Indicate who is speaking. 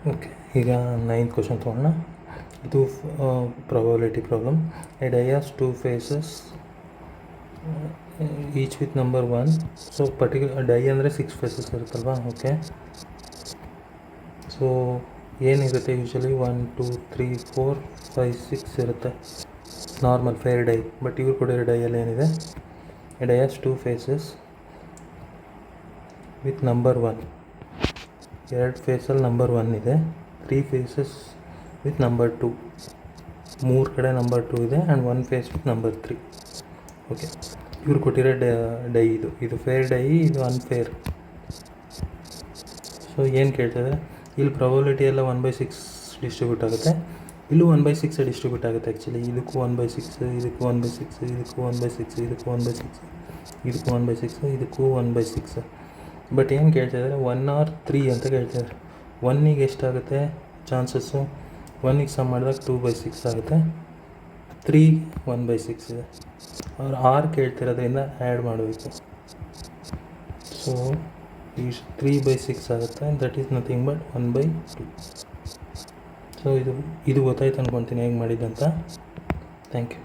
Speaker 1: Okay, ಈಗ 9th question ತೊಗೊಳ್ಳೋಣ. ಇದು probability problem. A die has 2 faces each with number 1. So particular die ಅಂದರೆ 6 phases ಇರುತ್ತಲ್ವಾ. Okay, so ಏನಿರುತ್ತೆ ಯೂಶ್ವಲಿ 1 2 3 4 5 6 ಇರುತ್ತೆ ನಾರ್ಮಲ್ ಫೇರ್ ಡೈ. ಬಟ್ ಇವ್ರು ಕೊಟ್ಟಿರೋ ಡೈಯಲ್ಲಿ ಏನಿದೆ, a die has 2 faces with number 1. 2 ಫೇಸಲ್ಲಿ ನಂಬರ್ 1 ಇದೆ, 3 ಫೇಸಸ್ ವಿತ್ ನಂಬರ್ 2. 3 ಕಡೆ ನಂಬರ್ 2 ಇದೆ and 1 face with number 3. Okay, ಇವ್ರು ಕೊಟ್ಟಿರೋ ಡೈ ಇದು ಫೇರ್ ಡೈ, ಇದು ಅನ್ಫೇರ್. ಸೊ ಏನು ಕೇಳ್ತದೆ, ಇಲ್ಲಿ ಪ್ರಾಬಬಿಲಿಟಿ ಎಲ್ಲ 1/6 ಡಿಸ್ಟ್ರಿಬ್ಯೂಟ್ ಆಗುತ್ತೆ, ಇಲ್ಲೂ 1/6 ಡಿಸ್ಟ್ರಿಬ್ಯೂಟ್ ಆಗುತ್ತೆ. ಆ್ಯಕ್ಚುಲಿ ಇದಕ್ಕೂ 1/6, ಇದಕ್ಕೂ 1/6, ಇದಕ್ಕೂ 1/6, ಇದಕ್ಕೂ 1/6, ಇದಕ್ಕೂ 1/6, ಇದಕ್ಕೂ 1/6. ಬಟ್ ಏನು ಕೇಳ್ತಾಯಿದ್ದಾರೆ, 1 or 3 ಅಂತ ಕೇಳ್ತಿದ್ದಾರೆ. 1ಗೆ ಎಷ್ಟಾಗುತ್ತೆ ಚಾನ್ಸಸ್ಸು, 1ಗೆ ಸಮ್ ಮಾಡಿದಾಗ 2/6 ಆಗುತ್ತೆ, 3 1/6 ಇದೆ. ಅವ್ರು 6 ಕೇಳ್ತಿರೋದ್ರಿಂದ ಆ್ಯಡ್ ಮಾಡಬೇಕು. ಸೊ ಈ 3/6 ಆಗುತ್ತೆ, that is nothing but 1/2. So ಇದು ಗೊತ್ತಾಯ್ತು ಅಂದ್ಕೊತೀನಿ ಹೇಗೆ ಮಾಡಿದ್ದಂತ. Thank you.